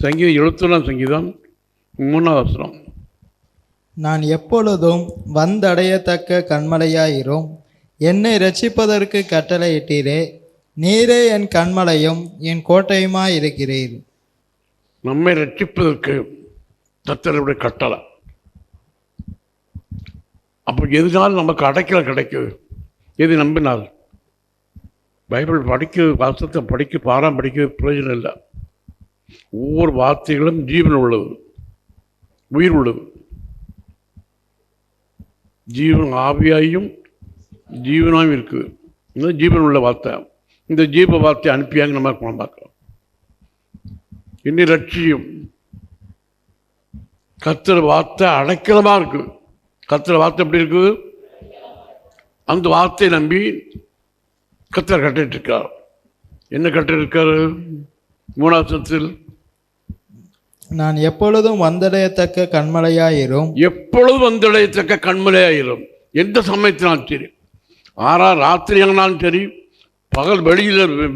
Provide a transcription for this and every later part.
சங்கீதம் 71 சங்கீதம் 3வது வசனம். நான் எப்பொழுதும் வந்தடையத்தக்க கண்மலையாயிரும். என்னை இரட்சிப்பதற்கு கட்டளையிட்டீரே. நீரே என் கண்மலையும் என் கோட்டையுமாய் இருக்கிறீர். நம்மை ரட்சிப்பதற்கு கர்த்தருடைய கட்டளை. அப்போ எதுனாலும் நமக்கு அடைக்கலம் கிடைக்குது எது நம்பினால். பைபிள் படிக்க வாசத்தை படிக்க பாடம் படிக்க பிரயோஜனம் இல்லை. ஒவ்வொரு வார்த்தைகளும் ஜீவன் உள்ளது, உயிர் உள்ளது. ஜீவன் ஆவியாயும் ஜீவனாயும் இருக்குது. இந்த ஜீவன் உள்ள வார்த்தை. இந்த ஜீவ வார்த்தை அனுப்பியாங்க நம்ம குணம் பார்க்கலாம். இன்னும் லட்சியம் கர்த்தர் வார்த்தை அடைக்கலமாக இருக்குது. கர்த்தர் வார்த்தை எப்படி இருக்குது? அந்த வார்த்தையை நம்பி கர்த்தர் கட்டிட்டு இருக்கார். என்ன கட்டிட்டு இருக்காரு? 3வது வசனத்தில் நான் எப்பொழுதும் வந்தடையத்தக்க கண்மலையாயிரும். எப்பொழுதும் வந்தடையத்தக்க கண்மலையாயிரும். எந்த சமயத்தினாலும் சரி, ராத்திரி ஆனாலும் சரி, பகல்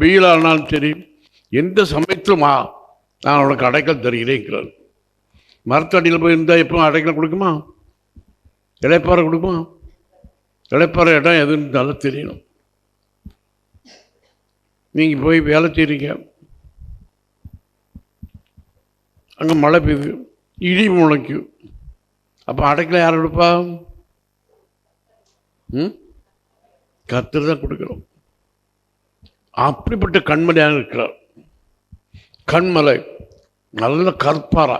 வெயிலானாலும் சரி, எந்த சமயத்திலும் நான் உனக்கு அடைக்கல் தருகிறேங்கிறார். மரத்தடியில் போய் இருந்தால் எப்போ அடைக்கல் கொடுக்குமா? இளைப்பாறை கொடுக்குமா? இளைப்பாறை இடம் எதுன்னு நல்லா தெரியணும். நீங்கள் போய் வேலை செய்கிறீங்க, அங்கே மழை பெய்யுது, இடி முளைக்கும், அப்போ அடைக்கல யார் கொடுப்பா? கர்த்தர் தான் கொடுக்குறோம். அப்படிப்பட்ட கண்மலையாக இருக்கிறார். கண்மலை நல்ல கற்பாரா.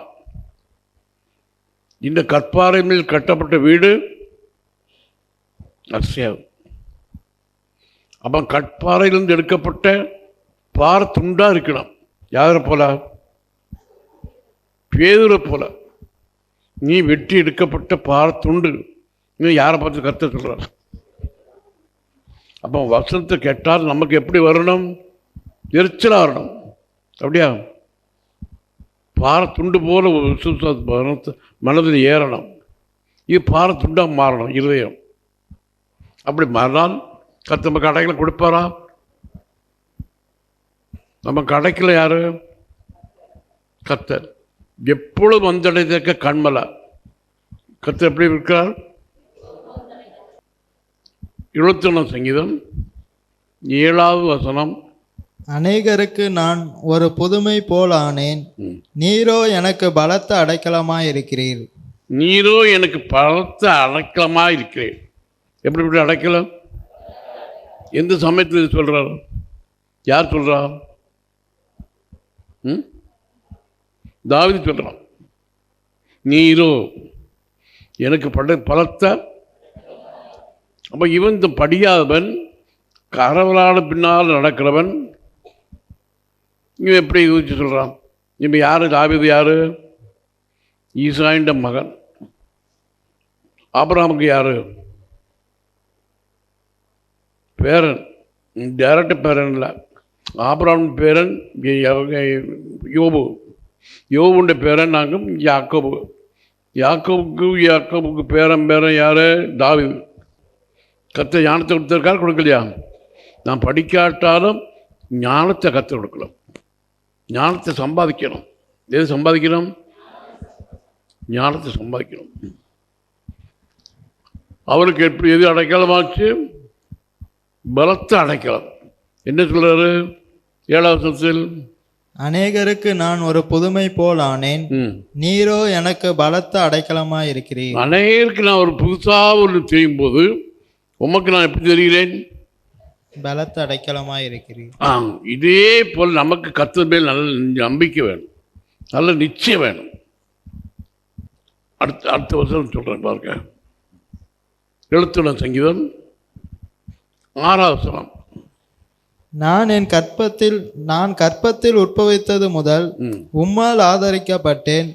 இந்த கற்பாறை மேல் கட்டப்பட்ட வீடு அசையாது. அப்போ கற்பாறையிலிருந்து எடுக்கப்பட்ட பாறை துண்டா இருக்கணும். யாரை போல? பேதுரை போல. நீ வெட்டி எடுக்கப்பட்ட பாறை துண்டு. நீ யாரை பார்த்து கர்த்தர் சொல்றார்? அப்போ வசனத்தை கேட்டால் நமக்கு எப்படி வரணும்? எரிச்சலாக வரணும். அப்படியா? பாறை துண்டு போல மனதில் ஏறணும். இது பாறை துண்டாக மாறணும் இருதயம். அப்படி மாறினால் கர்த்தர் நமக்கு அடைக்கல கொடுப்பாரா? நமக்கு அடைக்கல யாரு? கர்த்தர். எப்பொழுது வந்தடைக்க கண்மலை. கர்த்தர் எப்படி இருக்கிறார்? 71 சங்கீதம் 7வது வசனம். அநேகருக்கு நான் ஒரு புதுமை போல் ஆனேன். நீரோ எனக்கு பலத்த அடைக்கலமாய் இருக்கிறீர். நீரோ எனக்கு பலத்த அடைக்கலமாய் இருக்கிறேன். எப்படி அடைக்கலம்? எந்த சமயத்தில் சொல்றார்? யார் சொல்றா? தாவீது சொல்றான். நீரோ எனக்கு பலத்த. அப்ப இவன் இந்த படியாதவன், கரவலான பின்னால் நடக்கிறவன். இவன் எப்படி யோசிச்சு சொல்றான்? இவன் யாரு? தாவீது யாரு? ஈசாயின் மகன். ஆபிரகாமுக்கு யாரு? பேரன். டைரக்ட் பேரன் இல்லை. ஆபிரகாம் பேரன் யோபு. யோபுடைய பேரன் நாங்கள் யாக்கோபு. யாக்கோபுக்கு பேரன் யாரு? தாவீது. கர்த்தர் ஞானத்தை கொடுத்திருக்காரு, கொடுக்கலையா? நான் படிக்காட்டாலும் ஞானத்தை கற்றுக் கொடுக்கலாம். ஞானத்தை சம்பாதிக்கணும். எது சம்பாதிக்கணும்? ஞானத்தை சம்பாதிக்கணும். அவருக்கு எப்படி எது அடைக்கலமாச்சு? பலத்த அடைக்கலம். என்ன சொல்றாரு 7வது வசனத்தில்? அநேகருக்கு நான் ஒரு புதுமை போல் ஆனேன். நீரோ எனக்கு பலத்த அடைக்கலமாய் இருக்கிறீர். அநேகருக்கு நான் ஒரு புதுசா ஒன்று செய்யும் போது உமக்கு நான் எப்படி தெரிகிறேன்? பலத்த அடைக்கலமாய் இருக்கிறீர். இதே போல் நமக்கு கர்த்தர் மேல் நல்ல நம்பிக்கை வேணும், நல்ல நிச்சயம் வேணும். அடுத்த வருஷம் சொல்றேன் பாருங்க. 71 சங்கீதம் 6வது வசனம். நான் கற்பத்தில் உட்பவித்தது முதல் உம்மால் ஆதரிக்கப்பட்டேன்.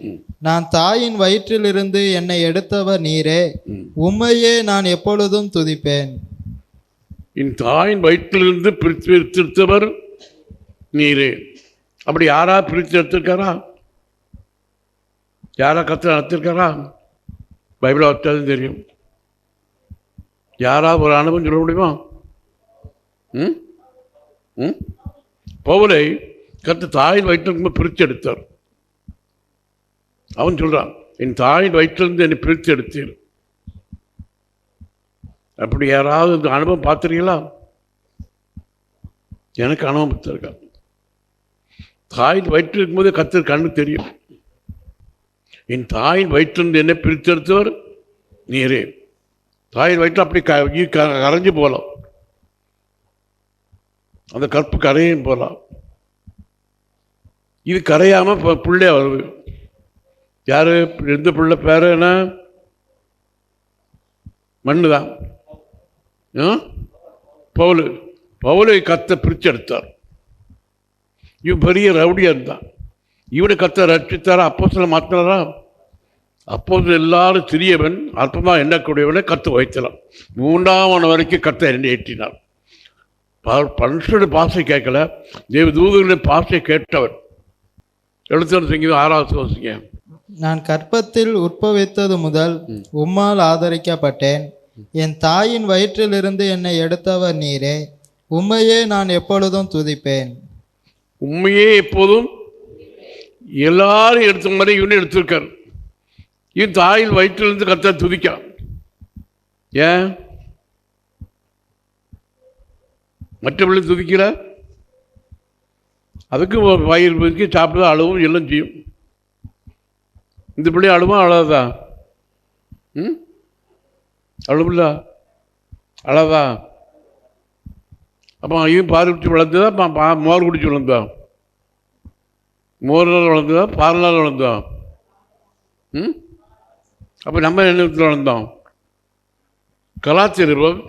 நான் தாயின் வயிற்றிலிருந்து என்னை எடுத்தவர் நீரே. உம்மையே நான் எப்பொழுதும் துதிப்பேன். என் தாயின் வயிற்றிலிருந்து பிரித்து எடுத்தவர் நீரே. அப்படி யாரா பிரித்து எடுத்திருக்காரா? யாரா கர்த்தர் நடத்திருக்காரா? பைபிளை வச்சாலும் தெரியும். யாரா ஒரு அனுபவம் சொல்ல முடியுமா? பவுலை கர்த்தர் தாயின் வயிற்றிலிருந்து பிரித்து எடுத்தார். அவன் சொல்றான், என் தாயின் வயிற்றிலிருந்து என்னை பிரித்து எடுத்தீர். அப்படி யாராவது இந்த அனுபவம் பார்த்துருக்கீங்களா? எனக்கு அனுபவம் இருக்கா? தாயின் வயிற்றில் இருக்கும்போது கர்த்தர் கண்ணு தெரியும். என் தாயின் வயிற்றிலிருந்து என்னை பிரித்தெடுத்தவர் நீரே. தாயின் வயிற்றில் அப்படி கரைஞ்சு போகலாம், அந்த கற்பு கரையும் போகலாம். இது கரையாம பிள்ளை வருது. யாரு? எந்த பிள்ளை பேரு என்ன? மண்ணு தான். பவுலை கர்த்தர் பிரித்து எடுத்தார். இவன் பெரிய ரவுடியா இருந்தான். இவனை கர்த்தர் ரட்சித்தாரா? அப்போஸ்தலனை மாத்தினாரா? அப்போது எல்லாரும் சிறியவன் அற்பமாக எண்ணக்கூடியவனை கர்த்தர் வைத்தலாம். 3ஆம் வரைக்கும் கர்த்தர் என்னை ஏற்றினார். மனுஷனுடைய பாசை கேட்கல, தேவ தூதர்களுடைய பாசை கேட்டவன். எழுத்து சங்கீதம் 6வது வாசிங்க. நான் கர்ப்பத்தில் உற்பவித்தது முதல் உம்மால் ஆதரிக்கப்பட்டேன். என் தாயின் வயிற்றிலிருந்து என்னை எடுத்தவர் நீரே. உம்மையே நான் எப்பொழுதும் துதிப்பேன். உண்மையே எப்போதும் எல்லாரும் எடுத்த மாதிரி இவனு எடுத்திருக்காரு. இவன் தாயின் வயிற்றிலிருந்து கர்த்தர் துதிக்கான். ஏன் மற்ற பிள்ளை துதிக்கிற? அதுக்கு வயிறு பிடிக்கி சாப்பிட அழுவும் எல்லாம் செய்யும். இந்த பிள்ளை அழுவா அழாதா? அழுவுல அழாதா? அப்போ இவன் பால் குடிச்சு வளர்ந்ததா, மோர் குடிச்சு வளர்ந்தா? மோர்னால் வளர்ந்ததா, பால்னால் வளர்ந்தா? அப்போ நம்ம என்ன வளர்ந்தோம்? கலாச்சாரம்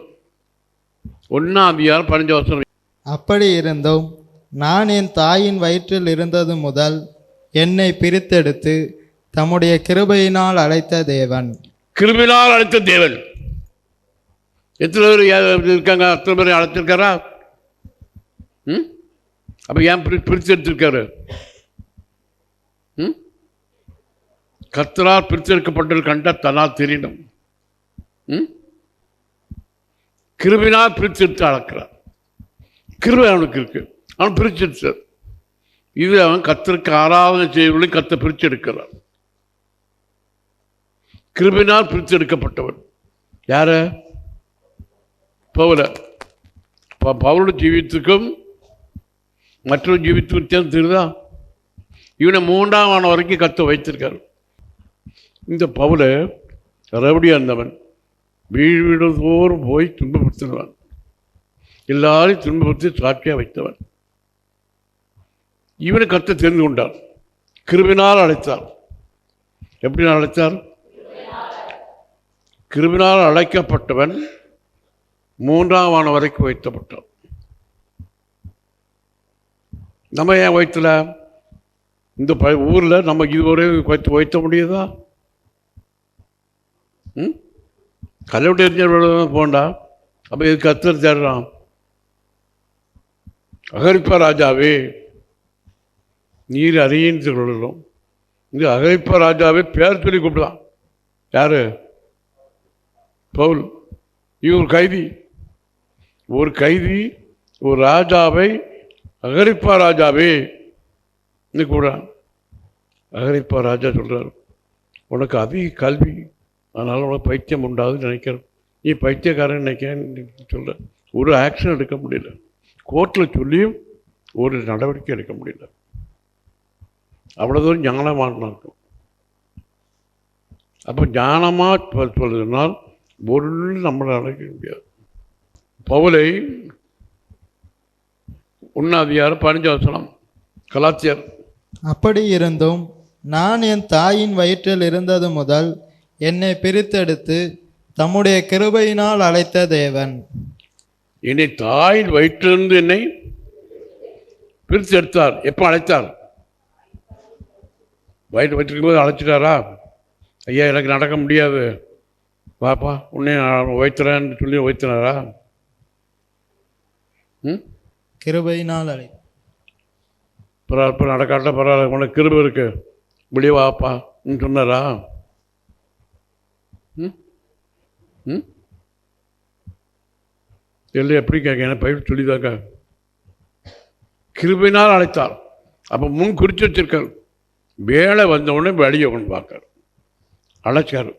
1:15. அப்படி இருந்தும் நான் என் தாயின் வயிற்றில் இருந்தது முதல் என்னை பிரித்தெடுத்து தம்முடைய கிருபையினால் அழைத்த தேவன். கிருபையினால் அழைத்த தேவன். எத்தனை பேர் இருக்காங்க? அத்தனை பேர் அழைச்சிருக்காரா? அப்ப ஏன் பிரித்து எடுத்திருக்காரு? கர்த்தரால் பிரித்தெடுக்கப்பட்டது கண்டா தன்னால் தெரியணும். கிருபையினால் பிரித்து எடுத்து அழைக்கிறார். கிருபை அவனுக்கு இருக்கு, அவன் பிரித்து எடுத்தார். இது அவன் கர்த்தருக்கு ஆராதனை செய்வதையும் கர்த்தர் பிரித்து எடுக்கிறார். கிருபையினால் பிரித்து எடுக்கப்பட்டவன் யார? பவுல. பவுலுடைய ஜீவித்துக்கும் மற்றொரு ஜீவித்துக்கும் வித்தியாசம் தெரியுதா? இவனை 3ஆம் வரைக்கும் கர்த்தர் வைத்திருக்காரு. இந்த பவுல ரவுடியா இருந்தவன், வீடு தோறும் போய் துன்பப்படுத்தினவன், எல்லாரையும் துன்பப்படுத்தி சாட்சியாக வைத்தவன். இவனை கர்த்தர் தெரிந்து கொண்டார், கிருபையினால் அழைத்தார். எப்படி அழைத்தார்? கிருபையினால் அழைக்கப்பட்டவன் 3ஆம் வரைக்கும் வைத்தப்பட்டான். நம்ம ஏன் வைத்தல? இந்த ஊரில் நம்ம இதுவரை வைத்த முடியுதா? கல்லூரி எரிஞ்ச போண்டா. அப்போ இது கர்த்தர் தேடுறான். அகரிப்பா ராஜாவே நீர் அறியின்னு சொல்லணும். இங்கே அகரிப்பா ராஜாவே பேர் சொல்லி கூப்பிடுதான். யாரு? பவுல். இவர் கைதி. ஒரு கைதி ஒரு ராஜாவை அகரிப்பா ராஜாவே கூப்பிடுறான். அகரிப்பா ராஜா சொல்றார், உனக்கு அதிக கல்வி, அதனால உனக்கு பைத்தியம் உண்டாதுன்னு நினைக்கிறேன். நீ பைத்தியக்காரன் நினைக்கிறேன்னு சொல்ற. ஒரு ஆக்ஷன் எடுக்க முடியல, கோர்ட்டில் சொல்லியும் ஒரு நடவடிக்கை எடுக்க முடியல. அவ்வளோ தூரம் ஞானமாக இருக்கும். அப்போ ஞானமாக சொல்றதுனால் ஒரு நம்மளை அழைக்க முடியாது. பவுலை 1:15 கலாத்தியர். அப்படி இருந்தும் நான் என் தாயின் வயிற்றில் இருந்தது முதல் என்னை பிரித்தெடுத்து தம்முடைய கிருபையினால் அழைத்த தேவன். என்னை தாயின் வயிற்றிலிருந்து என்னை பிரித்து எடுத்தார். எப்போ அழைத்தார்? வயிற்றுக்கும் போது அழைச்சிட்டாரா? ஐயா எனக்கு நடக்க முடியாது, வாப்பா உன்னை வைத்துறேன்னு சொல்லி வைத்தினாரா? கிருபையினால் அழை. பரவாயில்ல, நடக்காட்ட பரவாயில்ல, உனக்கு கிருபை இருக்கு, இப்படியே வாப்பா சொன்னாரா? இல்லை எப்படி கேட்க, எனக்கு பயிர் சொல்லிதாக்க. கிருபையினால் அழைத்தார். அப்போ முன் குறித்து வச்சிருக்கார், வேலை வந்த உடனே வெளியே கொண்டு பார்க்கார், அழைச்சார்,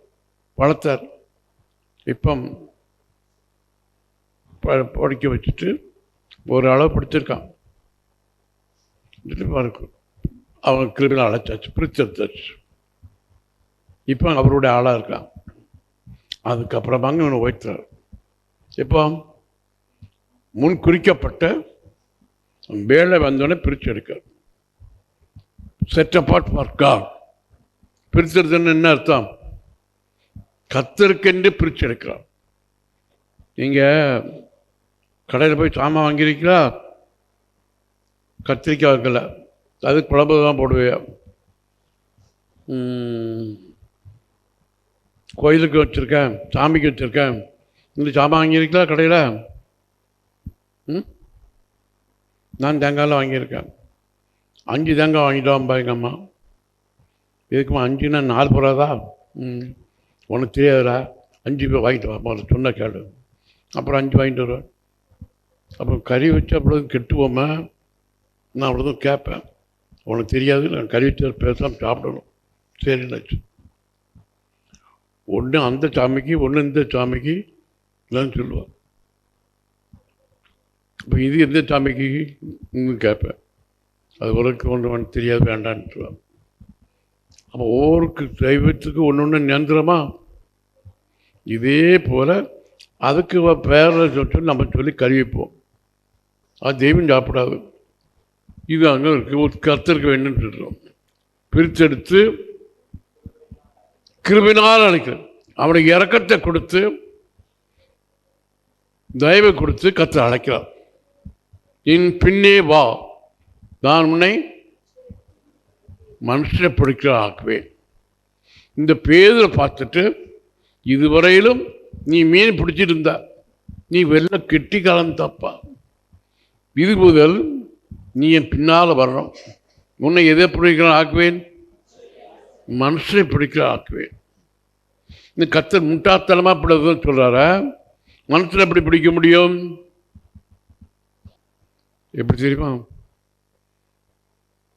வளர்த்தார். இப்போ படிக்க வச்சுட்டு ஒரு அளவு படிச்சிருக்கான். அவன் கிருமியில் அழைச்சாச்சு, பிரிச்செடுத்தாச்சு. இப்போ அவருடைய ஆளாக இருக்கான். அதுக்கப்புறமாங்க இவனை வைத்தார். இப்போ முன் குறிக்கப்பட்ட வேலை வந்தோடனே பிரித்து எடுக்கார். Set apart for God. பிரிச்செடுத்தன்னு என்ன அர்த்தம்? கர்த்தருக்கென்று பிரித்து எடுக்கிறார். நீங்கள் கடையில் போய் சாமான் வாங்கியிருக்கீங்களா? கத்திரிக்காய் வைக்கல, அது குழம்பு தான் போடுவேன். கோயிலுக்கு வச்சுருக்கேன், சாமிக்கு வச்சுருக்கேன், இந்த சாமான் வாங்கியிருக்கீங்களா கடையில்? நான் தேங்காயில் வாங்கியிருக்கேன். 5 தேங்காய் வாங்கிட்டு வாம்பா எங்கள் அம்மா. இதுக்குமா 5ன்னா 4 போகிறாதா? உனக்கு தெரியாதுடா, 5 பேர் வாங்கிட்டு வா, முதல்ல சொன்ன கேடு. அப்புறம் 5 வாங்கிட்டு வருவேன். அப்புறம் கறி வச்சு அவ்வளோதும் கெட்டுவோமா? நான் அவ்வளோதும் கேட்பேன். உனக்கு தெரியாது, நான் கறி வச்சு பேசாமல் சாப்பிடணும். சரின்னாச்சு. ஒன்று அந்த சாமிக்கு, ஒன்று இந்த சாமிக்கு இல்லைன்னு சொல்லுவாள். இப்போ இது எந்த சாமிக்கு இன்னும் கேட்பேன். அது உனக்கு ஒன்று தெரியாது, வேண்டான்னு சொல்லுவாள். அப்போ ஒவ்வொருக்கு தெய்வத்துக்கு ஒன்று ஒன்று நிரந்தரமா. இதே போல் அதுக்கு பேர சொல்லி நம்ம சொல்லி கருவிப்போம். அது தெய்வம் சாப்பிடாது. இது அங்கே இருக்கு, ஒரு கர்த்தருக்கு வேணும்னு சொல்கிறோம். பிரித்தெடுத்து கிருபினால் அழைக்கிறது. அவனுக்கு இரக்கத்தை கொடுத்து தயவை கொடுத்து கர்த்தர் அழைக்கிறார். என் பின்னே வா, நான் உன்னை மனுஷனை பிடிக்கிற ஆக்குவேன். இந்த பேரை பார்த்துட்டு, இதுவரையிலும் நீ மீன் பிடிச்சிட்டு இருந்தா, நீ வெள்ள கெட்டி காலம் தப்பா. இது முதல் நீ என் பின்னால் வரணும். உன்னை எதை பிடிக்கிற ஆக்குவேன்? மனுஷனை பிடிக்கிற ஆக்குவேன். இந்த கர்த்தர் முட்டாத்தனமாக பிடிக்குதுன்னு சொல்கிறாரா? மனுஷனை எப்படி பிடிக்க முடியும்? எப்படி தெரியுமா?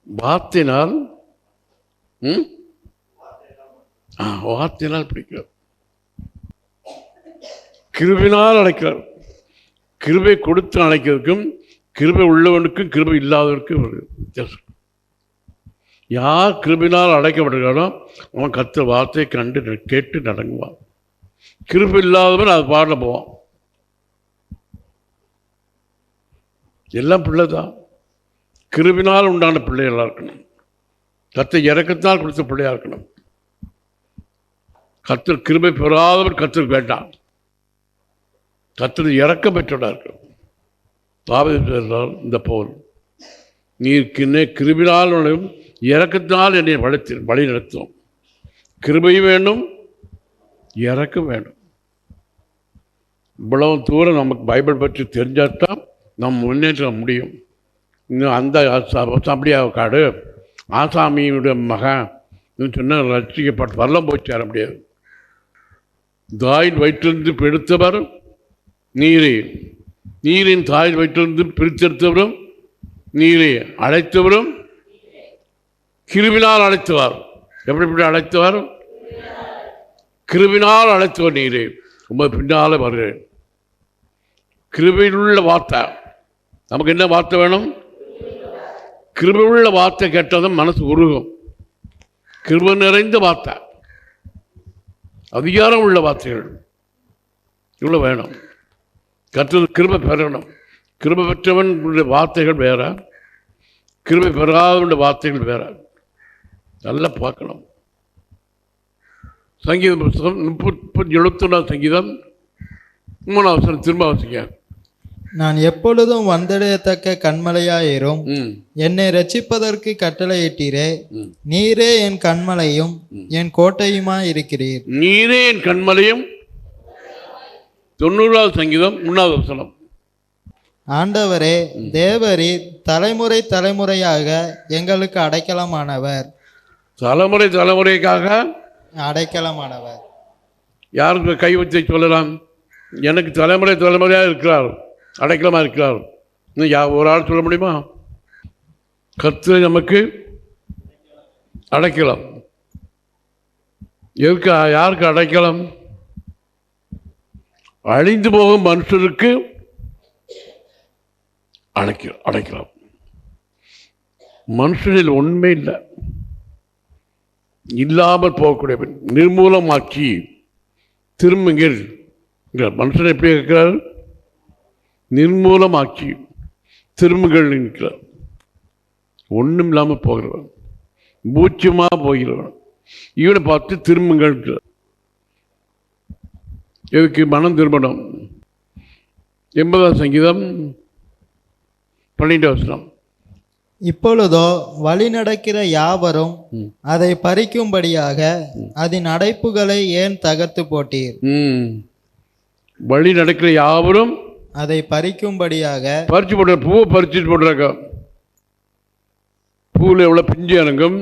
வார்த்தையினால் வார்த்தையினால் பிடிக்கிறார். கிருபையினால் அழைக்கிறார். கிருபை கொடுத்து அழைக்கிறதுக்கும் கிருபை உள்ளவனுக்கும் கிருபை இல்லாதவனுக்கும் ஒரு வித்தியாசம். யார் கிருபையினால் அழைக்கப்படுகிறானோ அவன் கர்த்தர் வார்த்தையை கண்டு கேட்டு நடங்குவான். கிருபை இல்லாதவன் அது பாட போவான். எல்லாம் பிள்ளை தான். கிருபினால் உண்டான பிள்ளைகளாக இருக்கணும். கர்த்தர் இறக்கத்தால் கொடுத்த பிள்ளையாக இருக்கணும். கர்த்தர் கிருபை பெறாதவர் கர்த்தர் வேண்டாம். கர்த்தர் இறக்க பெற்றதாக இருக்கணும். தாவீது இந்த போல் நீர்க்கின்னே கிருபினால் இறக்கத்தினால் என்னை வழி நடத்தும். கிருபை வேண்டும், இறக்கம் வேண்டும். இவ்வளவு தூரம் நமக்கு பைபிள் பற்றி தெரிஞ்சால்தான் நம்ம முன்னேற்ற முடியும். இன்னும் அந்த அப்படியா காடு ஆசாமியுடைய மகன் சொன்ன ரசிக்கப்பட்டு வரலாம் போய் சேர முடியாது. தாயின் வயிற்றிலிருந்து எடுத்தவர் நீரே, நீரின் தாயின் வயிற்றிலிருந்து பிரித்தெடுத்தவரும் நீரே, அழைத்தவரும் கிருபினால் அழைத்தவர். எப்படி அழைத்தவர்? கிருபினால் அழைத்தவர் நீரே, ரொம்ப பின்னால வருகிறேன். கிருபையிலுள்ள வார்த்தை. நமக்கு என்ன வார்த்தை வேணும்? கிருபையுள்ள வார்த்தை கேட்டதும் மனசு உருகும். கிருபை நிறைந்த வார்த்தை, அதிகாரம் உள்ள வார்த்தைகள் இவ்வளோ வேணும். கர்த்தர் கிருபை பெறணும். கிருபை பெற்றவன் வார்த்தைகள் வேற, கிருபை பெறாத வார்த்தைகள் வேற. நல்லா பார்க்கணும். சங்கீதம் புத்தகம் 71 சங்கீதம் 3 திரும்ப வாசிக்க. நான் எப்பொழுதும் வந்தடையத்தக்க கண்மலையாயிரும். என்னை ரட்சிப்பதற்கு கட்டளையிட்டீரே. நீரே என் கண்மலையும் என் கோட்டையுமா இருக்கிறீர். நீரே என் கண்மலையும். 90 சங்கீதம் 3 ஆண்டவரே, தேவரீர் தலைமுறை தலைமுறையாக எங்களுக்கு அடைக்கலமானவர். தலைமுறை தலைமுறைக்காக அடைக்கலமானவர். யாருக்கு கை வச்சு சொல்லலாம்? எனக்கு தலைமுறை தலைமுறையாக இருக்கிறார், அடைக்கலமாக இருக்கிறார். இன்னும் ஒரு ஆள் சொல்ல முடியுமா? கர்த்தர் நமக்கு அடைக்கலம். எதுக்கு, யாருக்கு அடைக்கலம்? அழிந்து போகும் மனுஷருக்கு அடைக்கலாம். மனுஷனில் உண்மை இல்லை, இல்லாமல் போகக்கூடிய நிர்மூலமாக்கி திரும்புங்கள். மனுஷன் எப்படி இருக்கிறார்? நிர்மூலமாக்கி திரும்புகள் இருக்கிறார். ஒன்றும் இல்லாமல் போகிறவன், பூச்சியமாக போகிறவன், இவனை பார்த்து திரும்புங்கள். எதுக்கு மனம் திரும்பணும்? 80ஆம் சங்கீதம் 12ஆம் வசனம். இப்பொழுதோ வழி நடக்கிற யாவரும் அதை பறிக்கும்படியாக அதன் அடைப்புகளை ஏன் தகர்த்து போட்டீர்? வழி நடக்கிற யாவரும் அதை பறிக்கும்படியாக பறிச்சு போடுற, பூவை பறிச்சுட்டு போடுறாங்க. பூவில் எவ்வளோ பிஞ்சு இறங்கும்,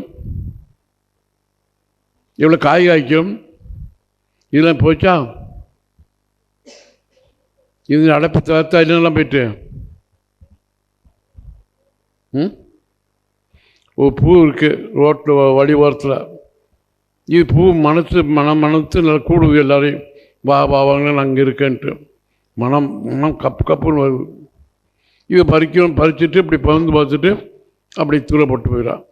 எவ்வளோ காய் காய்க்கும், இதெல்லாம் போச்சா? இது அடைப்பு தவிர்த்தா இதெல்லாம் போயிட்டு ஒரு பூ இருக்குது ரோட்டில் வழி ஓரத்தில். இது பூ மனசு மனத்து நல்லா கூடுது, எல்லாரையும் வா வாங்க நான் அங்கே இருக்கேன்ட்டு மனம் கப்புன்னு வருது. இதை பறிச்சுட்டு இப்படி பறந்து பார்த்துட்டு அப்படி தூரப்பட்டு போயிடறான்.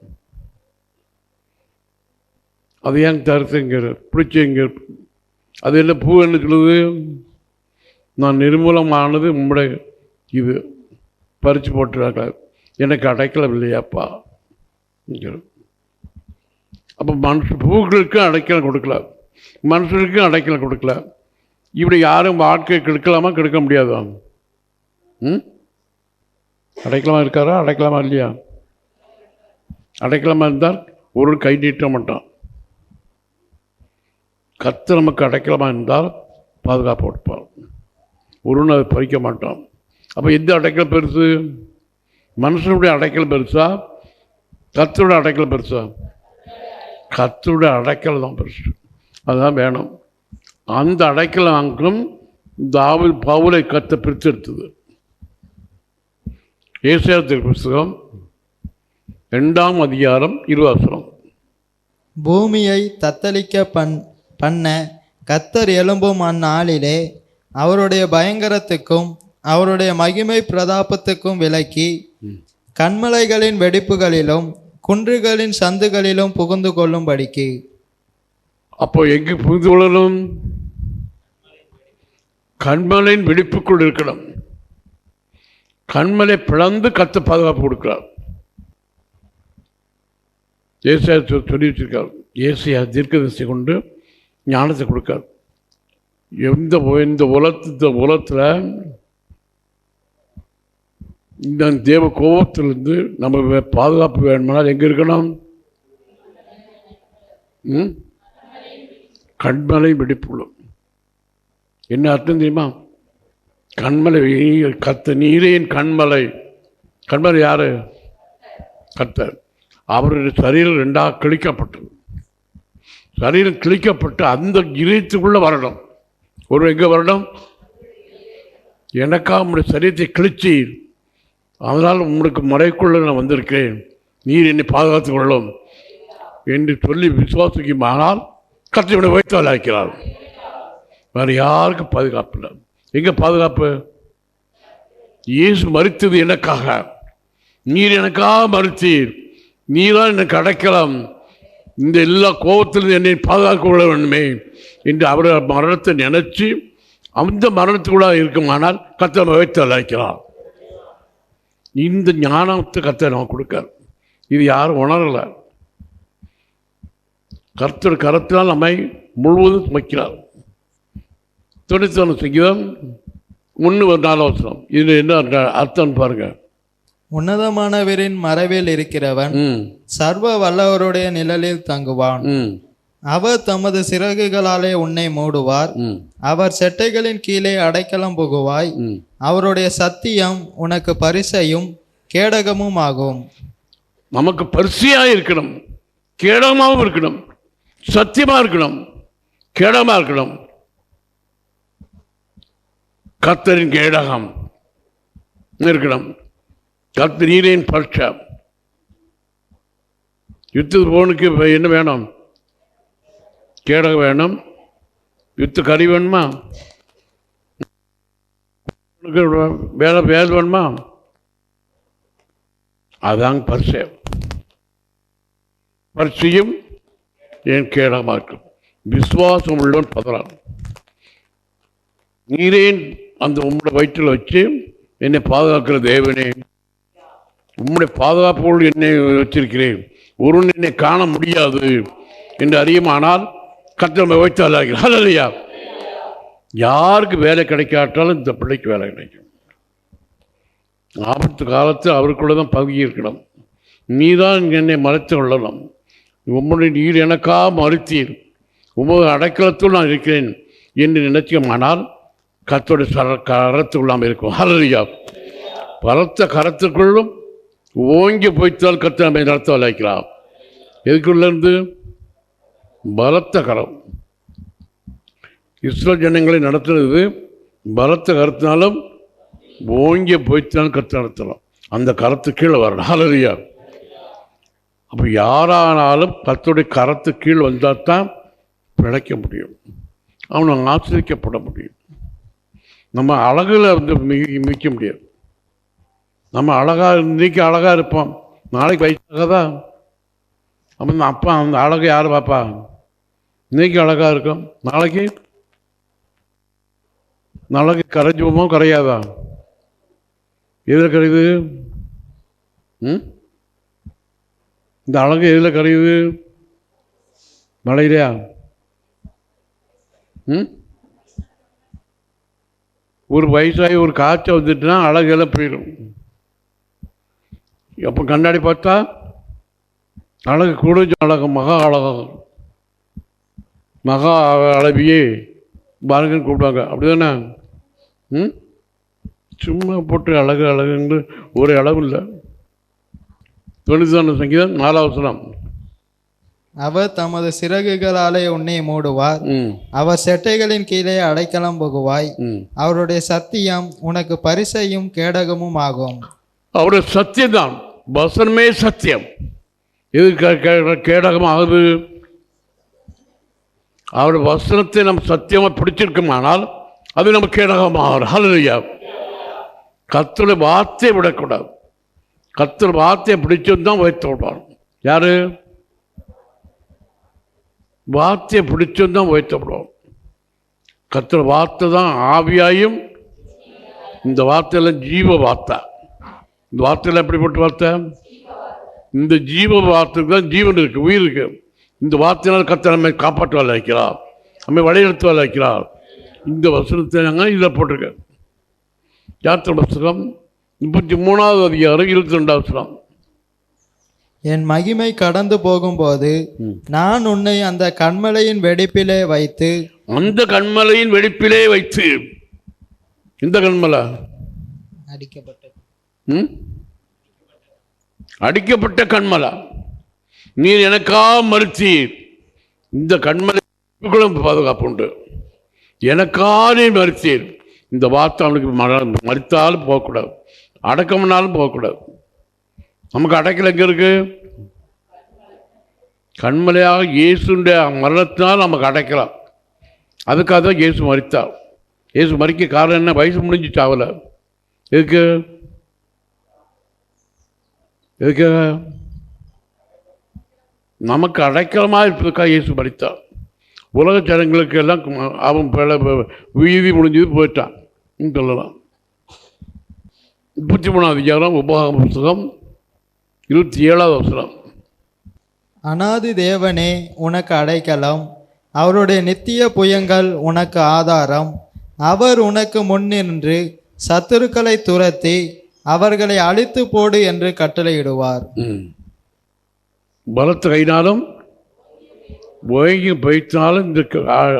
அது ஏன் தருத்துங்க பிடிச்சி எங்கே? அது என்ன பூ என்ன சொல்லுது? நான் நிர்மூலமானது உங்களுடைய இது பறித்து போட்டுறாங்க, எனக்கு அடைக்கலம் இல்லையாப்பா. அப்போ பூக்களுக்கும் அடைக்கலம் கொடுக்கல, மனுஷனுக்கும் அடைக்கலம் கொடுக்கல. இப்படி யாரும் வாழ்க்கை கெடுக்கலாமா? கெடுக்க முடியாதா? அடைக்கலமாக இருக்காரா? அடைக்கலாமா இல்லையா? அடைக்கலமாக இருந்தால் ஒரு கை நீட்ட மாட்டான். கர்த்தர் நமக்கு அடைக்கலமாக இருந்தால் பாதுகாப்பு கொடுப்பார், ஒருன்னு அதை பறிக்க மாட்டான். அப்போ எந்த அடைக்கலம் பெருசு? மனுஷனுடைய அடைக்கலம் பெருசா, கர்த்தருடைய அடைக்கலம் பெருசா? கர்த்தருடைய அடைக்கலம் தான் பெருசு, அதுதான் வேணும். அந்த அடைக்கலம் அங்கும் பவுலை கர்த்தர் பிரித்தெடுத்தது. ஏசாயா புஸ்தகம் 2ஆம் அதிகாரம் 20 வசனம். பூமியை தத்தளிக்க பண்ண கர்த்தர் எழும்பும் அந்நாளிலே அவருடைய பயங்கரத்துக்கும் அவருடைய மகிமை பிரதாபத்துக்கும் விலக்கி கண்மலைகளின் வெடிப்புகளிலும் குன்றுகளின் சந்துகளிலும் புகுந்து கொள்ளும்படிக்கு. அப்போ எங்கு புகுந்து கொள்ளணும்? கண்மலையின் வெடிப்புக்குள் இருக்கணும். கண்மலை பிளந்து கத்த பாதுகாப்பு கொடுக்கிறார். ஏசாயா சொல்லி வச்சிருக்கார். ஏசாயா தீர்க்கதரிசி கொண்டு ஞானத்தை கொடுக்கார். இந்த உலகத்தில் இந்த தேவ கோபத்திலிருந்து நம்ம பாதுகாப்பு வேணுமானால் எங்கே இருக்கணும்? கண்மலை வெடிப்புள்ளும். என்ன அர்த்தம் தெரியுமா? கண்மலை நீரின் கண்மலை. கண்மலை யாரு? கர்த்தர். அவருடைய சரீரம் 2ஆக கிழிக்கப்பட்டது. சரீரம் கிழிக்கப்பட்டு அந்த இதயத்துக்குள்ள வரணும். ஒரு எங்கே வரணும்? எனக்காக உங்களுடைய சரீரத்தை கிழிச்சி, அதனால் உங்களுக்கு மறைக்குள்ள நான் வந்திருக்கிறேன், நீர் என்னை பாதுகாத்து கொள்ளும் என்று சொல்லி விசுவாசிக்கும். ஆனால் கர்த்தரை வைத்து அழைக்கிறார். வேறு யாருக்கும் பாதுகாப்பு இல்லை. எங்கே பாதுகாப்பு? இயேசு மரித்தது எனக்காக. நீர் எனக்காக மரித்தீர், நீதான் எனக்கு அடைக்கலாம். இந்த எல்லா கோபத்திலிருந்து என்னை பாதுகாக்க கொள்ள வேண்டுமே என்று அவர் மரணத்தை நினைச்சு அந்த மரணத்துக்குள்ள இருக்குமானால் கர்த்தரை வைத்து அழைக்கிறார். இந்த ஞானத்தை கர்த்தர் நமக்கு கொடுக்கார். இது யாரும் உணரலை. கர்த்தர் கரத்தினால் நம்மை முழுவதும் சுமக்கிறார். 91 சங்கீதம் 1-4 வசனம். இது என்ன அர்த்தம் பாருங்க. உன்னதமானவரின் மறைவில் இருக்கிறவன் சர்வ வல்லவருடைய நிழலில் தங்குவான். அவர் தமது சிறகுகளாலே உன்னை மூடுவார். அவர் செட்டைகளின் கீழே அடைக்கலம் புகுவாய். அவருடைய சத்தியம் உனக்கு பரிசையும் கேடகமும் ஆகும். நமக்கு பரிசையாக இருக்கணும், கேடகமாகவும் இருக்கணும், சத்தியமாக இருக்கணும், கேடகமாக இருக்கணும். கர்த்தரின் கேடகம் இருக்கணும். கர்த்தரின் பரிசை. யுத்தத்துக்கு போனுக்கு இப்போ என்ன வேணும்? கேடகம் வேணும். யுத்த கறி வேணுமா? வேலை வேலை வேணுமா? அதாங்க பரிசையும் என் கேடகமாக இருக்கும். விசுவாசம் உள்ளவன் பதறான். நீரேன் அந்த உம்முடைய வயிற்றில் வச்சு என்னை பாதுகாக்கிற தேவனே, உம்முடைய பாதுகாப்போடு என்னை வச்சிருக்கிறேன், ஒருவன் என்னை காண முடியாது என்று அறியுமானால் கர்த்தர் வைத்தார்கள். ஹல்லேலூயா. யாருக்கு வேலை கிடைக்காட்டாலும் இந்த பிள்ளைக்கு வேலை கிடைக்கும். ஆபத்து காலத்தில் அவருக்குள்ள தான் பகுதி இருக்கணும். நீ தான் என்னை மறைத்து கொள்ளணும். உம்முடைய நீர் எனக்கா மறுத்தீர், உமது அடைக்கலத்துள் நான் இருக்கிறேன் என்று நினைச்சோமானால் கர்த்தருடைய கரத்துக்குள்ளாமல் இருக்கும். ஹல்லேலூயா. பலத்த கரத்துக்குள்ளும் ஓங்கி போய்த்தால் கர்த்தர் நம்மை நடத்த வளைக்கிறார். எதுக்குள்ளேருந்து? பலத்த கரம். இஸ்ரேல் ஜனங்களை நடத்துறது பலத்த கருத்தினாலும் ஓங்கிய போய்த்தான் கருத்து நடத்தலாம். அந்த கருத்து கீழே வரணும். ஹல்லேலூயா. அப்போ யாரானாலும் கர்த்தருடைய கரத்து கீழ் வந்தால் தான் பிழைக்க முடியும், அவனை ஆசிரியக்கப்பட முடியும். நம்ம அழகில் வந்து மிக்க முடியாது. நம்ம அழகாக இன்றைக்கி அழகாக இருப்போம், நாளைக்கு வயசாகதா அப்போ அப்பா அந்த அழகை யார் பாப்பா? இன்றைக்கி அழகாக இருக்கும், நாளைக்கு கரைஞ்சுவோமோ கரையாதா? எதில் கரையுது? இந்த அழகு எதில் கரையுது? மழையிலையா? ஒரு வயசாகி ஒரு காய்ச்சல் வந்துட்டுனா அழகெல்லாம் போயிடும். அப்போ கண்ணாடி பார்த்தா அழகு கூட அழகு, மகா அழகாகும். மகா அழவியே பாருங்கன்னு கூப்பிடுவாங்க, அப்படி தானே? சும்மா போட்டு அழகு அழகுன்னு ஒரு அளவு இல்லை. 90 சங்கீதம் 4வது வசனம். அவர் தமது சிறகுகளாலே உன்னை மூடுவார், அவர் செட்டைகளின் கீழே அடைக்கலம் புகுவாய். அவருடைய சத்தியம் உனக்கு பரிசையும் கேடகமும் ஆகும். அவருடைய சத்தியம் தான், வசனமே சத்தியம். எது கேடகம் ஆகுது? அவருடைய வசனத்தை நம்ம சத்தியமாக பிடிச்சிருக்குமானால் அது நம்ம கேடகமாக. ஹல்லேலூயா. கர்த்தருடைய வார்த்தையை விடக்கூடாது. கர்த்தர் வார்த்தையை பிடிச்சதுதான் வைத்து விடுவார். யாரு? வார்த்தையை பிடிச்சதுதான் வைத்து விடுவார். கர்த்தர் வார்த்தை தான் ஆவியாயும், இந்த வார்த்தையெல்லாம் ஜீவ வார்த்தை. இந்த வார்த்தையெல்லாம் எப்படிப்பட்ட வார்த்தை? இந்த ஜீவ வார்த்தைக்கு தான் ஜீவன் இருக்கு, உயிர் இருக்கு. இந்த வார்த்தையினால் கர்த்தர் நம்மை காப்பாற்ற வைக்கிறார், நம்மை வழிநடத்த வைக்கிறார். இந்த வசனத்தை நாங்கள் இதில் போட்டிருக்க. யாத்திரை புஸ்தகம் 33வது அதிகாரம் 22வது வசனம். என் மகிமை கடந்து போகும்போது நான் உன்னை அந்த கன்மலையின் வெடிப்பிலே வைத்து, அந்த கன்மலையின் வெடிப்பிலே வைத்து. இந்த கன்மலை அடிக்கப்பட்ட கன்மலை. நீர் எனக்கா மறுத்தீர். இந்த கன்மலை பாதுகாப்பு உண்டு. எனக்கா நீ மறுத்தீர். இந்த வார்த்தை அவனுக்கு மறுத்தாலும் போகக்கூடாது, அடக்கம்னாலும் போகக்கூடாது. நமக்கு அடைக்கல எங்கே இருக்கு? கண்மலையாக இயேசுடைய மரணத்தினால் நமக்கு அடைக்கலாம். அதுக்காக தான் இயேசு மரித்தார். இயேசு மரிக்க காரணம் என்ன? வயசு முடிஞ்சிச்சு ஆகலை. எதுக்கு? நமக்கு அடைக்கலமாக இருப்பதுக்காக இயேசு மரித்தார். உலக ஜனங்களுக்கு எல்லாம் அவன் வீதி முடிஞ்சது போயிட்டான் சொல்லலாம். 33வது அதிகாரம் உபாகம புத்தகம் 27வது வசனம். அநாதி தேவனே உனக்கு அடைக்கலம், அவருடைய நித்திய புயங்கள் உனக்கு ஆதாரம். அவர் உனக்கு முன்னின்று சத்துருக்களை துரத்தி அவர்களை அழித்து போடு என்று கட்டளையிடுவார். பலத்த கைனாலும் ஓங்கி போயிட்டாலும்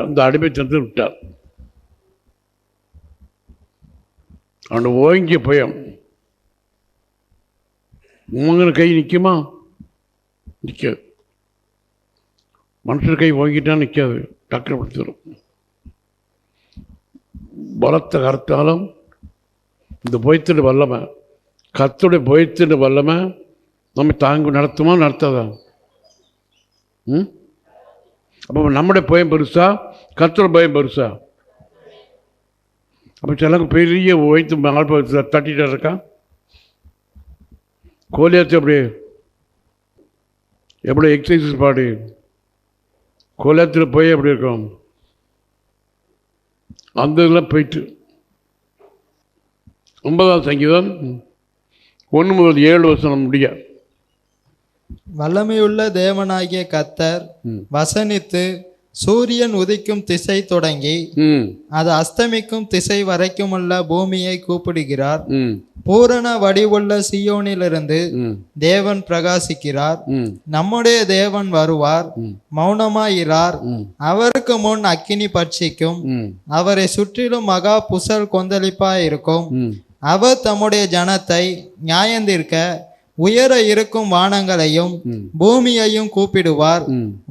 இந்த அடிமைத்தனத்தை விட்டார். அவன் ஓங்கிய பயம் உங்க கை நிற்குமா? நிற்காது. மனுஷர் கை ஓங்கிட்டா நிற்காது, டக்குனு பிடிச்சிடும். பலத்த கருத்தாலும் இந்த பொய்த்தின் வல்லமை, கர்த்தருடைய பொய்த்தின் வல்லமை நம்ம தாங்க நடத்துமா நடத்தாதா? ம் அப்போ நம்முடைய பயம் பெருசா, கர்த்தர் பயம் பெருசா? அப்போ சிலங்க பெரிய வயிற்று தட்டிகிட்டே இருக்கான். கோலியாத்து எப்படி எக்ஸசைஸ் பாடி கோலியாத்தில் போய் எப்படி இருக்கும், அந்த இதெல்லாம் போயிட்டு 9ஆம் சங்கீதம் 1 முதல் 7 வசனம் முடிய. வல்லமையுள்ள தேவனாகிய கர்த்தர் வசனித்து சூரியன் உதிக்கும் திசை தொடங்கி அது அஸ்தமிக்கும் திசை வரைக்குமுள்ள பூமியை கூப்பிடுகிறார். பூரண வடிவுள்ள சீயோனிலிருந்து தேவன் பிரகாசிக்கிறார். நம்முடைய தேவன் வருவார், மௌனமாயிரார். அவருக்கு முன் அக்கினி பட்சிக்கும், அவரை சுற்றிலும் மகா புசல் கொந்தளிப்பாயிருக்கும். அவர் தம்முடைய ஜனத்தை நியாயந்தீர்க்க உயர இருக்கும் வானங்களையும் பூமியையும் கூப்பிடுவார்.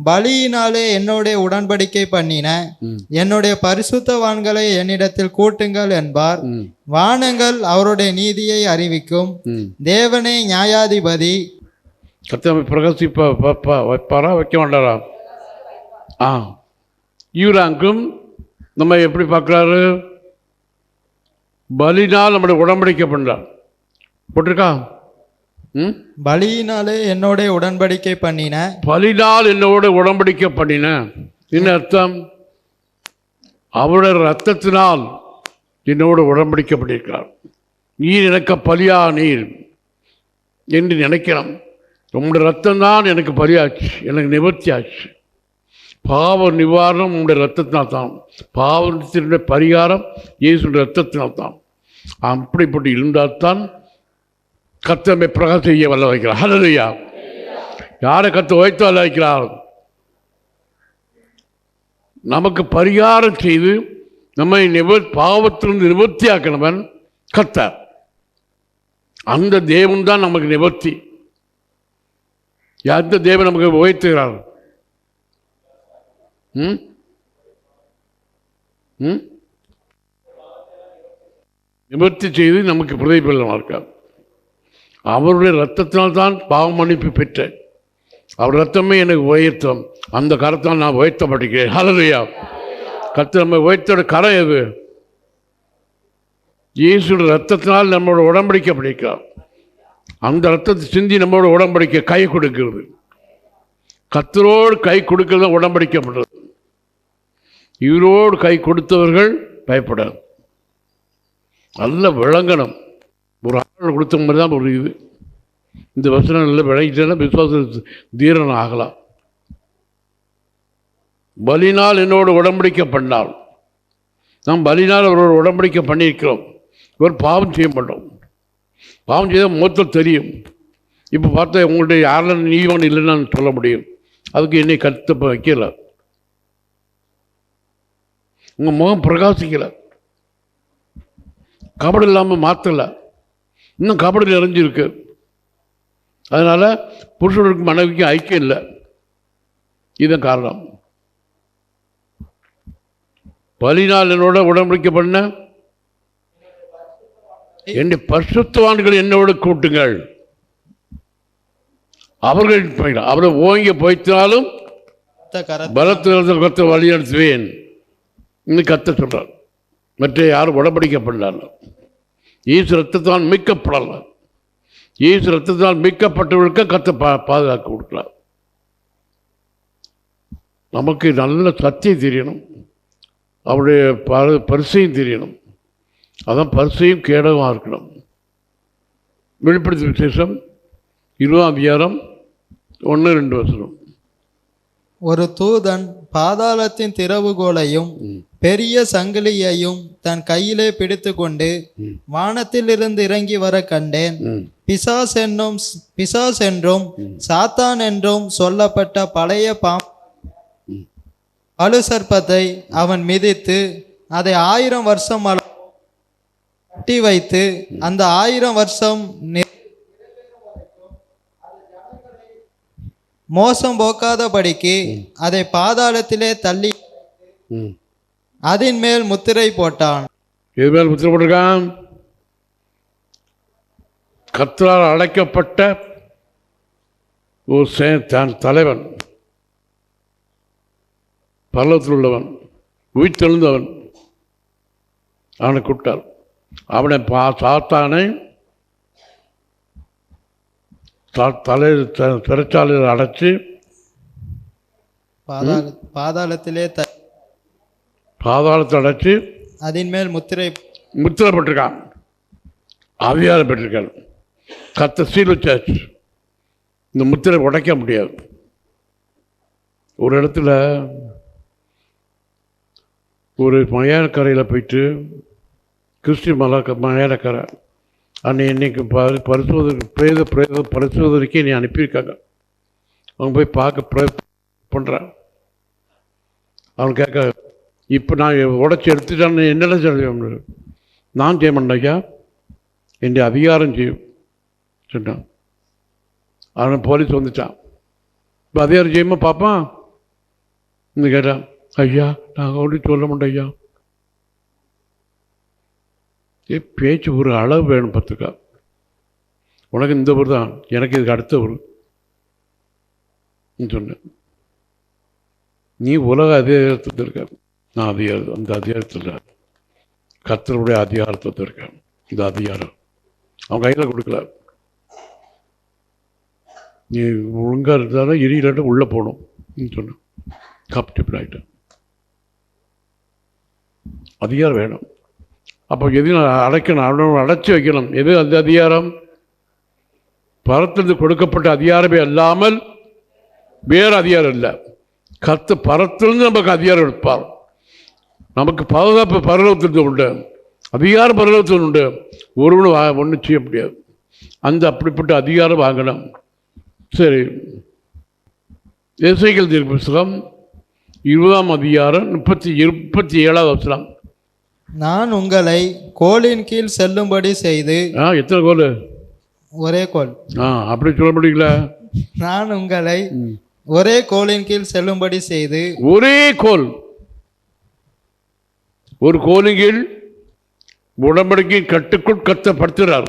பலியினாலே என்னுடைய உடன்படிக்கை பண்ணின என்னுடைய பரிசுத்தவான்களை என்னிடத்தில் கூட்டுங்கள் என்பார். வானங்கள் அவருடைய நீதியை அறிவிக்கும். தேவனே நியாயாதிபதி. வைப்பாரா, வைக்க மாட்டாரா? ஈராங்கும் நம்ம எப்படி பார்க்குறாரு? பலினால் நம்முடைய உடன்படிக்கை பண்ணுறார். போட்டிருக்கா? பலியினாலே என்னோட உடன்படிக்கை பண்ணின. பலினால் என்னோட உடன்படிக்கை பண்ணின என்ன அர்த்தம்? அவருடைய ரத்தத்தினால் என்னோடு உடன்படிக்கை பண்ணியிருக்கிறார். நீர் எனக்கு பலியா நீர் என்று நினைக்கிறோம். உங்களுடைய ரத்தம் தான் எனக்கு பலியாச்சு, எனக்கு நிவர்த்தி ஆச்சு. பாவ நிவாரணம் உங்களுடைய ரத்தத்தினால்தான், பாவத்தினுடைய பரிகாரம் இயேசுடைய ரத்தத்தினால்தான். அப்படிப்பட்டு இருந்தால்தான் கர்த்தரை பிரகாசம் செய்ய வல்ல வைக்கிறார். ஹல்லேலூயா. யாரை கர்த்தர் உயர்த்த வல்ல வைக்கிறார்? நமக்கு பரிகாரம் செய்து நம்மை பாவத்திலிருந்து நிவர்த்தியாக்கினவன் கர்த்தர். அந்த தேவன் தான் நமக்கு நிவர்த்தி. எந்த தேவன் நமக்கு உயர்த்துகிறார்? நிவர்த்தி செய்து நமக்கு பிரதிபலமாக இருக்கார். அவருடைய ரத்தத்தினால்தான் பாவ மன்னிப்பு பெற்றேன். அவர் ரத்தமே எனக்கு உயர்த்தம். அந்த கரத்தால் நான் உயர்த்தப்பட்டிருக்கிறேன். ஹல்லேலூயா. கர்த்தர் நம்ம உயர்த்தோட கரம் எது? இயேசுடைய ரத்தத்தினால் நம்மளோட உடன்படிக்கை பண்ணிக்கிறார். அந்த ரத்தத்தை சிந்தி நம்மளோட உடன்படிக்கை கை கொடுக்கிறது. கர்த்தரோடு கை கொடுக்கிறது உடன்படிக்கப்படுறது. இவரோடு கை கொடுத்தவர்கள் பயப்படாது. நல்ல விளங்கணும். ஒரு ஆள் கொடுத்த மாதிரி தான் ஒரு இது. இந்த வசனம் நல்லா விளங்கிட்டேன்னா விசுவாச தீரன் ஆகலாம். பலினால் என்னோடு உடன்படிக்கை பண்ணால், நாம் பலினால் அவரோட உடன்படிக்கை பண்ணியிருக்கிறோம். இவர் பாவம் செய்ய மாட்டோம். பாவம் செய்தால் மொத்தம் தெரியும். இப்போ பார்த்தா உங்கள்கிட்ட யாரெல்லாம் நீவன் இல்லைன்னு சொல்ல முடியும். அதுக்கு என்னை கருத்து வைக்கல. உங்கள் முகம் பிரகாசிக்கலை, கபடு இல்லாமல் மாற்றலை, இன்னும் கபடு நிறைஞ்சிருக்கு. அதனால் புருஷனுக்கு மனைவிக்கு ஐக்கியம் இல்லை. இதுதான் காரணம். பலினால் என்னோட உடன்படிக்கை பண்ண என்னுடைய பரிசுத்தவான்கள் என்னோட கூட்டுங்கள். அவர்கள் அவரை ஓங்கி போய்த்தாலும் பலத்தில் கத்த வழி நடத்துவேன் இன்னும் கத்த சொல்றார். மற்ற யாரும் உடன்படிக்கை பண்ணார். ஈசு ரத்தத்தால் மீட்கப்படலாம். ஈசு ரத்தத்தால் மீட்கப்பட்டவர்களுக்கு கத்த பாதுகாக்க கொடுக்கலாம். நமக்கு நல்ல சத்தியம் தெரியணும், அவருடைய பரிசையும் தெரியணும். அதான் பரிசையும் கேடகமாக இருக்கணும். வெளிப்படுத்தின விசேஷம் 20ஆம் அதிகாரம் 1-2 வசனம். ஒரு தூதன் பாதாளத்தின் திறவுகோலையும் பெரிய சங்கிலியையும் தன் கையிலே பிடித்து கொண்டு வானத்திலிருந்து இறங்கி வர கண்டேன். பிசாஸ் என்றும் சாத்தான் என்றும் சொல்லப்பட்ட பழைய பலு சர்ப்பத்தை அவன் மிதித்து அதை 1000 வருஷம் கட்டி வைத்து அந்த 1000 வருஷம் மோசம் போக்காதபடிக்கு அதை பாதாளத்திலே தள்ளி அதன் மேல் முத்திரை போட்டான். எது மேல் முத்திரை போட்டிருக்கான்? கர்த்தரால் அழைக்கப்பட்ட ஒரு தலைவன், பரலோகத்தில் உள்ளவன், உயிர்த்தெழுந்தவன். அவனை கூப்பிட்டார். அவனை சாத்தானை சிறைச்சாலையில் அடைச்சி பாதாளத்தில் அடைச்சி அதன் மேல் முத்திரப்பட்டிருக்கான், அதிகாரம் பெற்றிருக்கான். கத்த சீல் வச்சாச்சு. இந்த முத்திரை உடைக்க முடியாது. ஒரு இடத்துல ஒரு மயானக்கரையில் போயிட்டு கிறிஸ்டின் மயானக்கரை இன்னைக்கு பரிசோதனைக்கு நீ அனுப்பியிருக்காங்க. அவங்க போய் பார்க்க பண்ணுறான். அவன் கேட்க, இப்போ நான் உடச்சி எடுத்துட்டான்னு என்னென்ன சொல்ல? நான் செய்ய மாட்டேன், என்னுடைய அதிகாரம் செய்யும் சொன்னான். அவன் போலீஸ் வந்துட்டான். இப்போ அதிகாரம் செய்யுமா பார்ப்பான். இன்னும் கேட்டான், ஐயா நாங்கள் ஒன்றும் சொல்ல மாட்டோம் ஐயா. பேச்சு ஒரு அளவு வேணும் பார்த்துக்கா. உனக்கு இந்த ஊர் தான், எனக்கு இதுக்கு அடுத்த ஊர் சொன்னேன். நீ உலக அதிகாரத்தில் இருக்க, நான் அந்த அதிகாரத்தில் கர்த்தருடைய அதிகாரத்தில் இருக்கேன். இந்த அதிகாரம் அவன் கையில் கொடுக்கல. நீ ஒழுங்காக இருந்தாலும் இல்லாட்டும் உள்ளே போகணும் சொன்னேன். கப்டிபிள் ஆகிட்டேன். அதிகாரம் வேணும். அப்போ எதையும் அடைக்கணும், அடைச்சி வைக்கணும். எது அந்த அதிகாரம்? பரத்திலிருந்து கொடுக்கப்பட்ட அதிகாரமே அல்லாமல் வேறு அதிகாரம் இல்லை. பரத்திலிருந்து நமக்கு அதிகாரம் எடுப்பார். நமக்கு பாதுகாப்பு பரலோகத்திலிருந்து உண்டு, அதிகாரம் பரலோகத்தில் உண்டு. ஒருவனும் ஒன்றும் செய்ய முடியாது. அந்த அப்படிப்பட்ட அதிகாரம் வாங்கணும். சரி, எசேக்கியேல் தீர்க்க புத்தகம் 20ஆம் அதிகாரம் 37வது வசனம். நான் உங்களை கோலின் கீழ் செல்லும்படி செய்து. எத்தனை கோல்? ஒரே கோல். அப்படி சொல்ல முடியல. நான் உங்களை ஒரே கோலின் கீழ் செல்லும்படி செய்து. ஒரே கோல், ஒரு கோலின் கீழ் உடம்படிக்கை கட்டுக்குள் கத்தப்படுத்துகிறார்.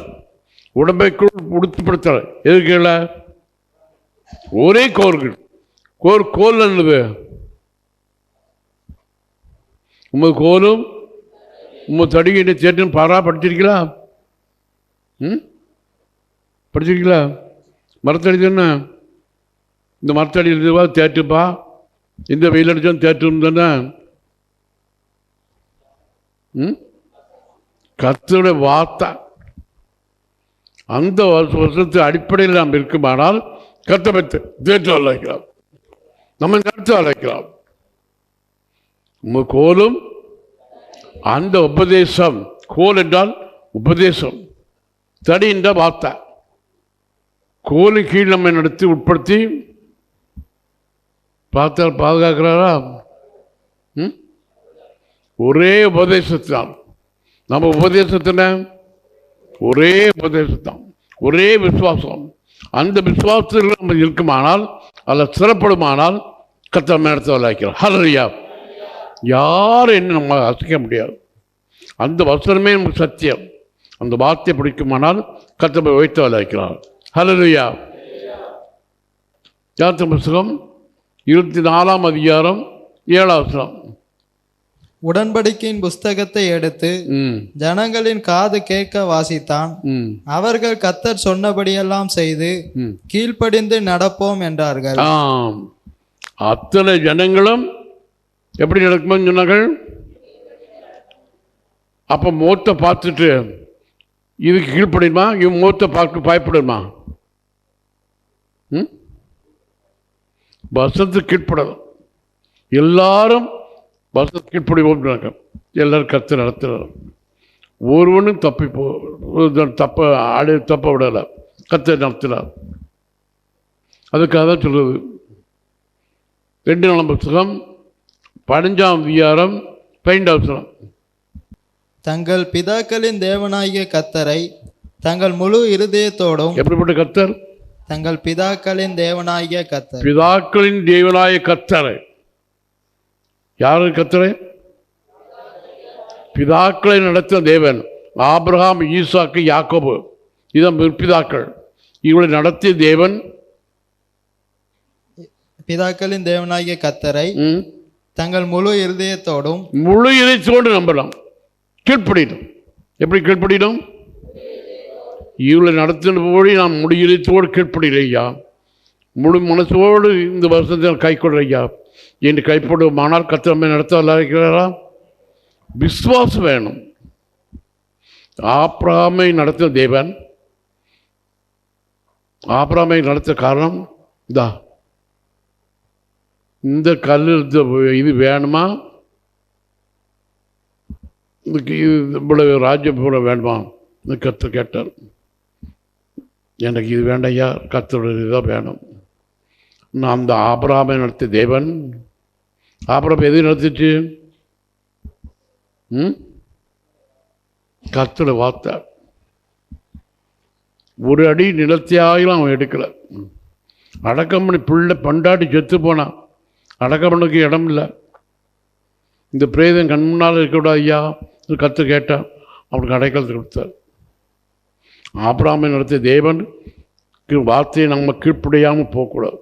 உடம்பைக்குள் உடுத்துப்படுத்துறார். எதுக்கு? ஒரே கோர்கள். கோல் என்னது? உமது கோலும் உமது தடியை தேட்டும் பாரா படிச்சிருக்கீங்களா? படிச்சிருக்கீங்களா? மரத்தடி தானே. இந்த மரத்தடி இதுவா தேட்டுப்பா, இந்த வெயில் அடிச்சாலும் தேட்டும் தானே. கர்த்தருடைய வார்த்தை அந்த வருஷத்து அடிப்படையில் நாம் இருக்குமானால் கர்த்தரை தேற்று அழைக்கலாம், நம்ம கருத்து அழைக்கலாம். கோலும் அந்த உபதேசம். கோல் என்றால் உபதேசம், தடி என்ற வார்த்தை. கோலு கீழ் நம்மை நடத்தி உட்படுத்தி பார்த்தால் பாதுகாக்கிறாரா? ஒரே உபதேசத்தான். நம்ம உபதேசத்தின ஒரே உபதேசத்தான், ஒரே விசுவாசம். அந்த விசுவாசத்தில் நம்ம இருக்குமானால், அதில் சிறப்படுமானால் கர்த்தர் நடத்த வைக்கிறார். ஹல்லேலூயா. யாரும் என்ன நம்ம அசைக்க முடியாது. அந்த வசனமே நமக்கு சத்தியம். அந்த வார்த்தையை பிடிக்குமானால் கர்த்தர் வைத்து வைக்கிறார். ஹல்லேலூயா. யாத்திரை புத்தகம் 24ஆம் அதிகாரம் 7ஆம் வசனம். உடன்படிக்கையின் புஸ்தகத்தை எடுத்து ஜனங்களின் காது கேட்க வாசித்தான். அவர்கள் கர்த்தர் சொன்னபடியெல்லாம் செய்து கீழ்ப்படிந்து நடப்போம் என்றார்கள். அத்தனை ஜனங்களும் எப்படி நடக்குமோன்னு சொன்னார்கள். அப்போ முகத்தை பார்த்துட்டு இதுக்கு கீழ்ப்படியுமா, இவன் முகத்தை பார்க்க பயப்படுமா? வசத்துக்கு கீழ்ப்படணும். எல்லாரும் வசத்துக்கு கீழ்ப்படிவோம். எல்லாரும் கர்த்தர் நடத்துகிறார். ஒருவனும் தப்ப விடலை. கர்த்தர் நடத்தினார். அதுக்காக தான் சொல்றது. 2 புத்தகம் 15ஆம் அதிகாரம் 15ஆம் வசனம். தங்கள் பிதாக்களின் தேவனாகிய கர்த்தரை தங்கள் முழு இருதயத்தோடும். எப்படிப்பட்ட கர்த்தர்? தங்கள் பிதாக்களின் தேவனாகிய கர்த்தர். பிதாக்களின் தேவனாகிய கர்த்தரை. யாரு கர்த்தரை? பிதாக்களை நடத்தின தேவன். ஆபிரகாம், ஈசாக்கு, யாக்கோபு, இதான் பிதாக்கள். இவளை நடத்திய தேவன் பிதாக்களின் தேவனாகிய கர்த்தரை தங்கள் முழு இருதயத்தோடும் முழு இதயத்தோடு நம்பலாம், கீழ்ப்படிடும். எப்படி கீழ்ப்படிடும்? இவளை நடத்தின போது நாம் முழு இதயத்தோடு கீழ்ப்படிஇல்லை ஐயா, முழு மனசோடு இந்த வருஷத்தில் கை கொள்ற ஐயா என்று கைப்படுமானால் கர்த்தர் நடத்த இருக்கிறாரா? விசுவாசம் வேணும். ஆபிரகாமை நடத்தின தேவன், ஆபிரகாமை நடத்த காரணம் இந்த கல் இது வேணுமா, இவ்வளவு ராஜ்யம் போல வேணுமா? கர்த்தர் கேட்டார். எனக்கு இது வேண்டாம் ஐயா, கர்த்தருடைய இதுதான் வேணும். நான் அந்த ஆபிரகாமை நடத்திய தேவன், ஆபிரகாம் எது நடத்திச்சு? கர்த்தரை வார்த்தை. ஒரு அடி நிலத்தையாயிலும் அவன் எடுக்கலை. அடக்கம் பண்ணி பிள்ளை பண்டாட்டி செத்து போனான், அடக்கம் பண்ணுக்கு இடம் இல்லை. இந்த பிரேதம் கண் முன்னால் இருக்கக்கூடாது ஐயா, கர்த்தர் கேட்டான். அவனுக்கு அடைக்கலத்தை கொடுத்தார். ஆபிரகாமை நடத்திய தேவன் வார்த்தையை நம்ம கீழ்ப்படியாமல் போகக்கூடாது.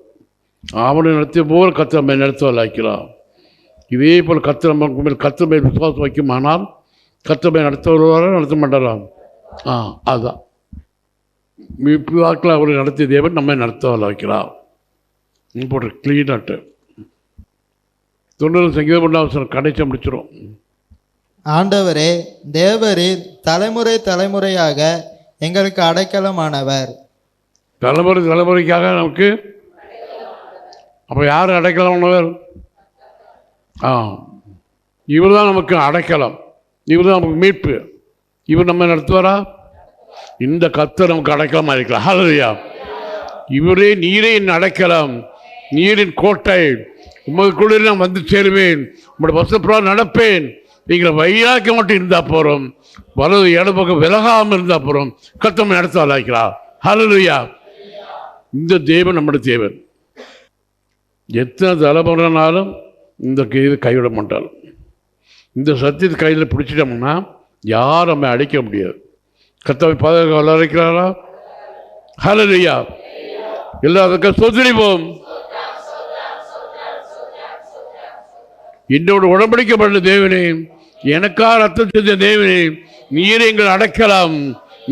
அவனை நடத்திய போல் கர்த்தர் நம்மை நடத்துவலாக்கிறான். இதே போல் கர்த்தர் நமக்கு மேல் கர்த்தர் மேல் விசுவாசம் வைக்குமானால் கர்த்தர் மேல் நடத்துவதாக நடத்த மாட்டாராம். அதுதான் வாக்கில் அவரை நடத்திய தேவன் நம்மை நடத்துவல வைக்கிறார். போட்டு கிளீனாட்டு 90 சங்கீதம் கடைசி முடிச்சிடும். ஆண்டவரே தேவரீர் தலைமுறை தலைமுறையாக எங்களுக்கு அடைக்கலமானவர். தலைமுறை தலைமுறைக்காக நமக்கு அப்போ யார் அடைக்கலமானவர்? இவர் தான் நமக்கு அடைக்கலம், இவர் தான் நமக்கு மீட்பு. இவர் நம்ம நடத்துவாரா? இந்த கர்த்தர் நமக்கு அடைக்கலமாக இருக்கலாம். ஹல்லேலூயா. இவரே நீரே என் அடைக்கலம், நீரின் கோட்டை, உமக்குள்ளே நான் வந்து சேருவேன், உங்களோட வசப்பிரகாரம் நடப்பேன். நீங்கள் வைராக்க மட்டும் இருந்தால் போகிறோம், வலது இடப்பக்கம் விலகாமல் இருந்தால் போகிறோம். கர்த்தர் நடத்த அழைக்கிறார். ஹல்லேலூயா. இந்த தேவன் நம்முடைய தேவன். எத்தனை தலைமுறைனாலும் இந்த இது கைவிட மாட்டாலும், இந்த சத்தியத்தை கையில் பிடிச்சிட்டோம்னா யாரும் நம்மை அடிக்க முடியாது. கர்த்தரை பாதுகாக்க அழைக்கிறாரா? ஹல்லேலூயா. எல்லாருக்கும் சொத்துரிப்போம். என்னோடு உடன்படிக்கப்பட்ட தேவனே, எனக்காக ரத்தம் செஞ்ச தேவனே, நீர் எங்கள் அடைக்கலாம்,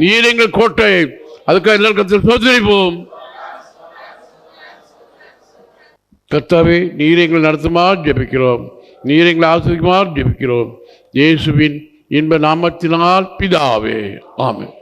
நீர் எங்கள் கோட்டை. அதுக்காக எல்லாருக்கும் சொத்துரிப்போம். கர்த்தாவே, நீர் எங்களை நடத்துமாறு ஜெபிக்கிறோம், நீர் எங்களை ஆசீர்வதிக்குமாறு ஜெபிக்கிறோம். இயேசுவின் இன்ப நாமத்தினால் பிதாவே, ஆமென்.